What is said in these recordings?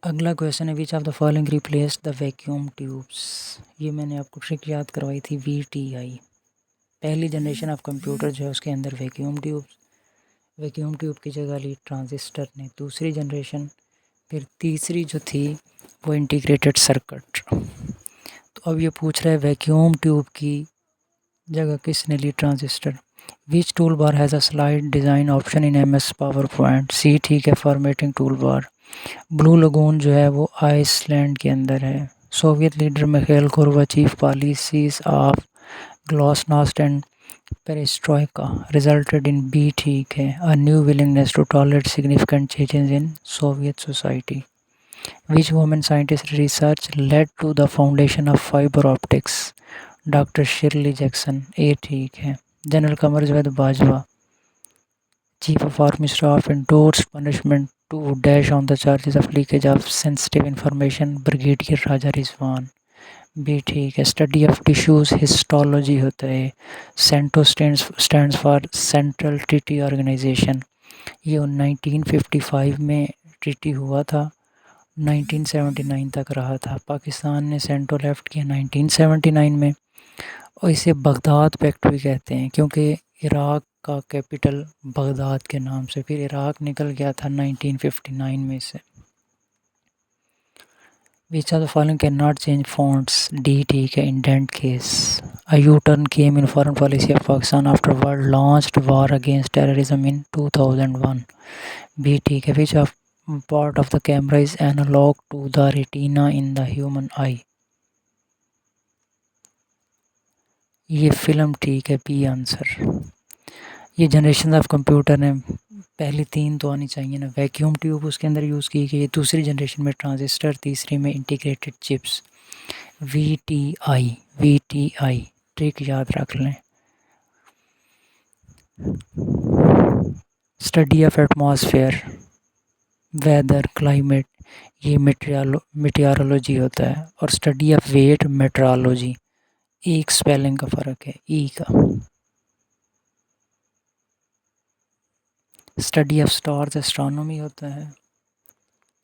اگلا کویشچن ہے which of the following replace the vacuum tubes. یہ میں نے آپ کو ٹرک یاد کروائی تھی VTI. پہلی جنریشن آف کمپیوٹر جو ہے اس کے اندر ویکیوم ٹیوب کی جگہ لی ٹرانزسٹر نے. دوسری جنریشن پھر تیسری جو تھی وہ انٹیگریٹڈ سرکٹ. تو اب یہ پوچھ رہا ہے ویکیوم ٹیوب کی جگہ کس نے لی؟ Transistor. Which tool bar has a slide design option in MS power point. C ٹھیک ہے formatting tool bar. Blue lagoon جو ہے وہ آئس لینڈ کے اندر ہے. Soviet leader Mikhail Gorbachev policies of glasnost and perestroika resulted in B ٹھیک ہے a new willingness to tolerate significant changes in Soviet society. Which woman scientist research led to the foundation of fiber optics? Doctor surely Jackson. A ٹھیک ہے. General Qamar Javed Bajwa chief of army staff endorsed punishment to dash on the charges of leakage of sensitive information. Brigadier Raja Rizwan. B ٹھیک ہے. Study of tissues histology ہوتا ہے. CENTO stands for central treaty organization. یہ 1955 میں treaty ہوا تھا, 1979 تک رہا تھا. پاکستان نے سینٹو لیفٹ کیا 1979 میں, اور اسے بغداد پیکٹ بھی کہتے ہیں کیونکہ عراق کا کیپٹل بغداد کے نام سے. پھر عراق نکل گیا تھا 1959 میں سے. Which of the following cannot change fonts? D ٹھیک ہے. Indent case. A U-turn came in foreign policy of Pakistan after world launched war against terrorism in 2001. B ٹھیک ہے. Which of part of the camera is analog to the retina in the human eye? یہ film ٹھیک ہے. B answer. یہ generation of computer ہیں, پہلی تین تو آنی چاہیے نا. ویکیوم ٹیوب اس کے اندر یوز کی گئی, دوسری جنریشن میں ٹرانزسٹر, تیسری میں انٹیگریٹڈ چپس. VTI ٹرک یاد رکھ لیں. Study of atmosphere, weather, climate, یہ میٹیورولوجی ہوتا ہے. اور اسٹڈی آف ویٹ میٹرالوجی. ایک سپیلنگ کا فرق ہے ای کا. اسٹڈی آف سٹارز ایسٹرونومی ہوتا ہے.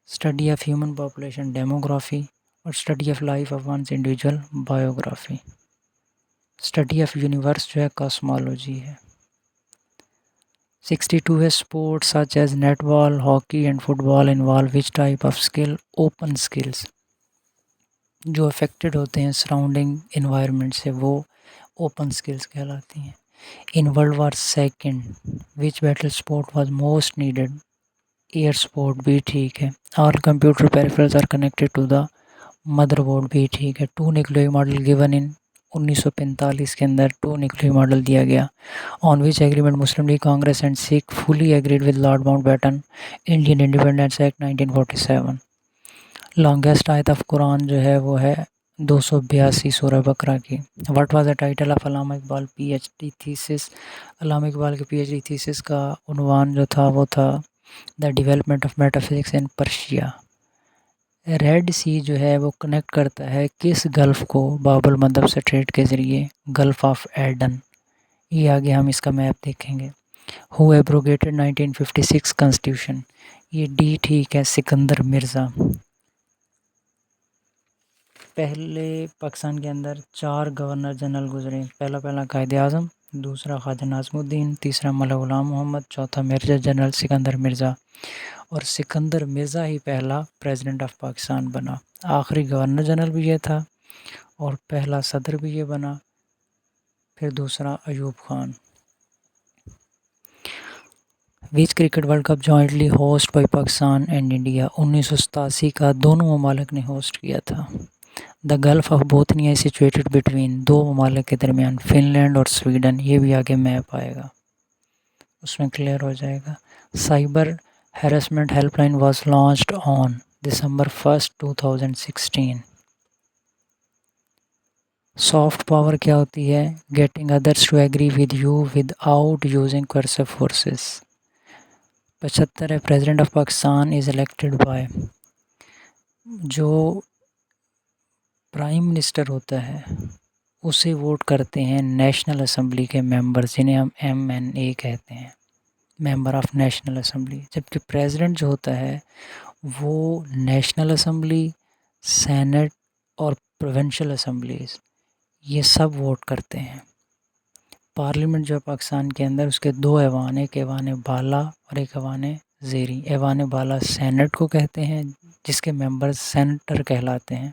Study of human population demography. اور study of life of ones individual biography. Study of universe جو ہے کاسمالوجی ہے. 62 ہے sports such as netball, hockey and football involve which type of skill? Open skills. جو affected ہوتے ہیں surrounding environment سے وہ اوپن اسکلس کہلاتی ہیں. In world war second which battle support was most needed? Air support. B ٹھیک ہے. All computer peripherals are connected to the motherboard. B ٹھیک ہے. 2 نیوکلیئر ماڈل گیون ان 1945 کے اندر 2 nuclear model دیا گیا. On which agreement Muslim League Congress and Sikh fully agreed with Lord Mountbatten Indian independence act 1947. Longest آیت of Quran جو ہے وہ ہے 282 سورہ بقرہ کی. What was the title of Allama Iqbal PhD thesis? علامہ اقبال کے PhD تھیسس کا عنوان جو تھا وہ تھا the development of metaphysics in Persia. Red Sea جو ہے وہ کنیکٹ کرتا ہے کس گلف کو باب المندب اسٹریٹ کے ذریعے؟ Gulf of Aden. یہ آگے ہم اس کا میپ دیکھیں گے. Who abrogated 1956 constitution? یہ ڈی ٹھیک ہے. سکندر مرزا. پہلے پاکستان کے اندر 4 گورنر جنرل گزرے. پہلا قائد اعظم, دوسرا خواجہ ناظم الدین, تیسرا ملا غلام محمد, چوتھا میجر جنرل سکندر مرزا. اور سکندر مرزا ہی پہلا پریزیڈنٹ آف پاکستان بنا. آخری گورنر جنرل بھی یہ تھا اور پہلا صدر بھی یہ بنا. پھر دوسرا Ayub Khan. Which cricket world cup jointly host by Pakistan and India? 1987 کا دونوں ممالک نے ہوسٹ کیا تھا. The gulf of Bothnia is situated between, 2 ممالک کے درمیان, فن لینڈ اور سویڈن. یہ بھی آگے میپ آئے گا, اس میں کلیئر ہو جائے گا. Cyber harassment helpline was launched on December 1st 2016. Soft power کیا ہوتی ہے؟ Getting others to agree with you without using coercive forces. 75 ہے president of Pakistan is elected by. جو پرائم منسٹر ہوتا ہے اسے ووٹ کرتے ہیں نیشنل اسمبلی کے ممبرز, جنہیں ہم MNA کہتے ہیں, ممبر آف نیشنل اسمبلی. جبکہ پریزیڈنٹ جو ہوتا ہے وہ نیشنل اسمبلی، سینٹ اور پروونشل اسمبلیز یہ سب ووٹ کرتے ہیں۔ پارلیمنٹ جو ہے پاکستان کے اندر، اس کے دو ایوان، ایک ایوان بالا اور ایک ایوان زیری۔ ایوان بالا سینٹ کو کہتے ہیں جس کے ممبرز سینیٹر کہلاتے ہیں،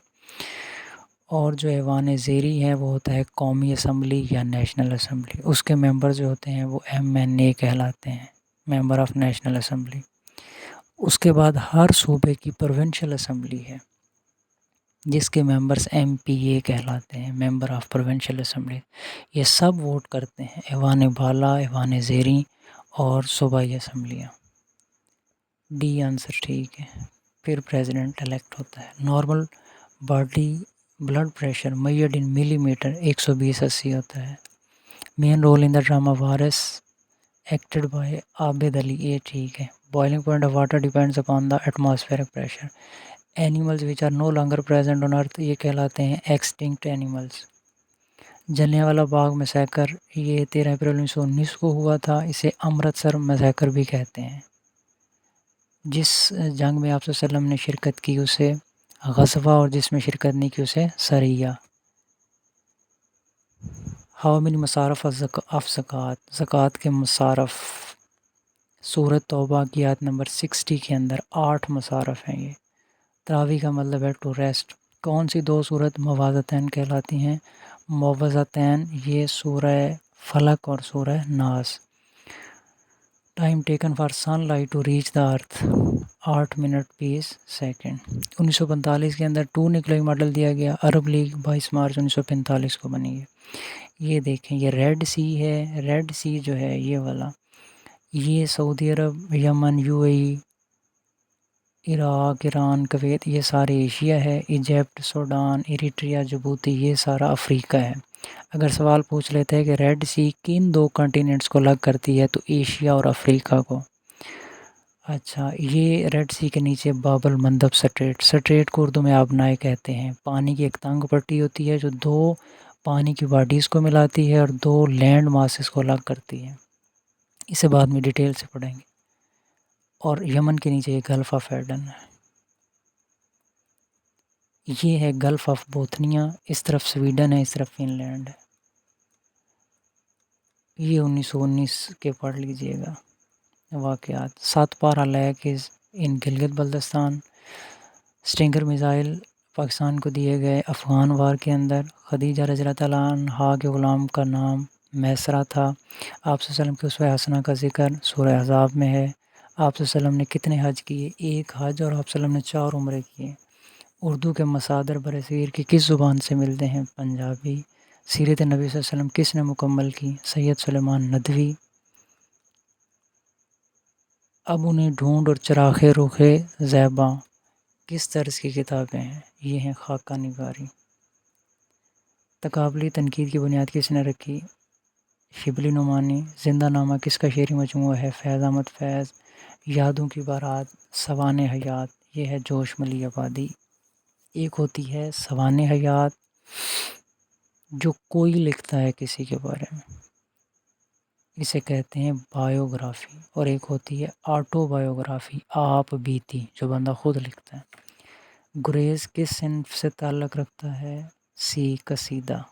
اور جو ایوان زیری ہے وہ ہوتا ہے قومی اسمبلی یا نیشنل اسمبلی، اس کے ممبر جو ہوتے ہیں وہ MNA کہلاتے ہیں، ممبر آف نیشنل اسمبلی۔ اس کے بعد ہر صوبے کی پروونشل اسمبلی ہے جس کے ممبرز MPA کہلاتے ہیں، ممبر آف پروونشل اسمبلی۔ یہ سب ووٹ کرتے ہیں، ایوان بالا، ایوان زیری اور صوبائی اسمبلیاں۔ ڈی آنسر ٹھیک ہے۔ پھر پریزیڈنٹ الیکٹ ہوتا ہے۔ Normal body blood pressure measured in millimetre 120/80 ہوتا ہے۔ Main role in the drama Waris acted by Abid Ali, یہ ٹھیک ہے۔ Boiling point of water depends upon the atmospheric pressure. Animals which are no longer present on earth, یہ کہلاتے ہیں extinct animals. Jallianwala Bagh massacre یہ 13 April 1919 کو ہوا تھا، اسے امرتسر میسیکر بھی کہتے ہیں۔ جس جنگ میں آپ صلی اللہ علیہ وسلم نے شرکت کی اسے غزوہ، اور جس میں شرکت نہیں کی اسے سریہ۔ ہاؤ مینی مصارف آف زکوٰۃ، زکوٰۃ کے مصارف۔ سورۃ توبہ کی آیت نمبر 60 کے اندر 8 مصارف ہیں یہ۔ تراویح کا مطلب ہے ٹو ریسٹ۔ کون سی دو سورت موازتین کہلاتی ہیں؟ موازتین، یہ سورہ فلق اور سورہ ناس۔ Time taken for sunlight to reach the earth 8 minute 20 second. 1945 کے اندر 2 نیوکلیئر ماڈل دیا گیا۔ عرب لیگ 22 مارچ 1945 کو بنی ہے۔ یہ دیکھیں، یہ ریڈ سی ہے، ریڈ سی جو ہے یہ والا، یہ سعودی عرب، یمن، UAE، عراق، ایران، کویت، یہ سارے ایشیا ہے۔ ایجپٹ، سوڈان، ایریٹریا، جبوتی، یہ سارا افریقہ ہے۔ اگر سوال پوچھ لیتے ہیں کہ ریڈ سی کن 2 کنٹیننٹس کو الگ کرتی ہے تو ایشیا اور افریقہ کو۔ اچھا، یہ ریڈ سی کے نیچے باب المندب سٹریٹ کو اردو میں آبنائے کہتے ہیں۔ پانی کی ایک تنگ پٹی ہوتی ہے جو 2 پانی کی باڈیز کو ملاتی ہے اور 2 لینڈ ماسز کو الگ کرتی ہے۔ اسے بعد میں ڈیٹیل سے پڑھیں گے۔ اور یمن کے نیچے یہ گلف آف ایڈن ہے۔ یہ ہے گلف آف بوتھنیا، اس طرف سویڈن ہے، اس طرف فن لینڈ ہے۔ یہ 1919 کے پڑھ لیجئے گا واقعات۔ 7 پارہ لیک ان گلگت بلتستان۔ سٹنگر میزائل پاکستان کو دیے گئے افغان وار کے اندر۔ خدیجہ رضی اللہ تعالیٰ عنہا کے غلام کا نام میسرہ تھا۔ آپ صلی اللہ علیہ وسلم کے اسوہ حسنہ کا ذکر سورہ احزاب میں ہے۔ آپ صلی اللہ علیہ وسلم نے کتنے حج کیے؟ 1 حج، اور آپ صلی اللہ علیہ وسلم نے 4 عمرے کیے۔ اردو کے مصادر برصغیر کی کس زبان سے ملتے ہیں؟ پنجابی۔ سیرت نبی صلی اللہ علیہ وسلم کس نے مکمل کی؟ سید سلیمان ندوی۔ اب انہیں ڈھونڈ اور چراغ رخ زیباں کس طرز کی کتابیں ہیں؟ یہ ہیں خاکہ نگاری۔ تقابلی تنقید کی بنیاد کس نے رکھی؟ شبلی نعمانی۔ زندہ نامہ کس کا شعری مجموعہ ہے؟ فیض احمد فیض۔ یادوں کی بارات، سوانح حیات، یہ ہے جوش ملی آبادی۔ ایک ہوتی ہے سوانح حیات جو کوئی لکھتا ہے کسی کے بارے میں، اسے کہتے ہیں بایوگرافی، اور ایک ہوتی ہے آٹو بایوگرافی، آپ بیتی، جو بندہ خود لکھتا ہے۔ گریز کس صنف سے تعلق رکھتا ہے؟ سی، قصیدہ۔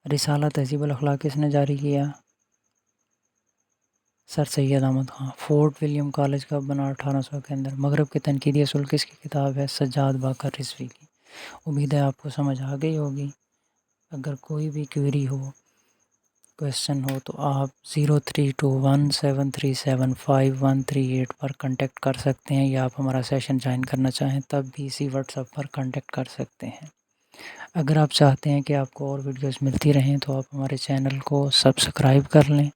رسالہ تہذیب الاخلاق کس نے جاری کیا؟ Sir Syed Ahmad Khan. Fort William college کب بنا؟ 1800 کے اندر۔ مغرب کے تنقیدی اصول کس کی کتاب ہے؟ سجاد باقر رضوی کی۔ امید ہے آپ کو سمجھ آ گئی ہوگی۔ اگر کوئی بھی کوئری ہو، کویسچن ہو، تو آپ 0321737513 پر کنٹیکٹ کر سکتے ہیں، یا آپ ہمارا سیشن جوائن کرنا چاہیں تب بھی اسی واٹس ایپ پر کنٹیکٹ کر سکتے ہیں۔ اگر آپ چاہتے ہیں کہ آپ کو اور ویڈیوز ملتی رہیں تو آپ ہمارے چینل کو سبسکرائب کر لیں،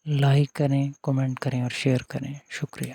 لائک کریں، کمنٹ کریں اور شیئر کریں۔ شکریہ۔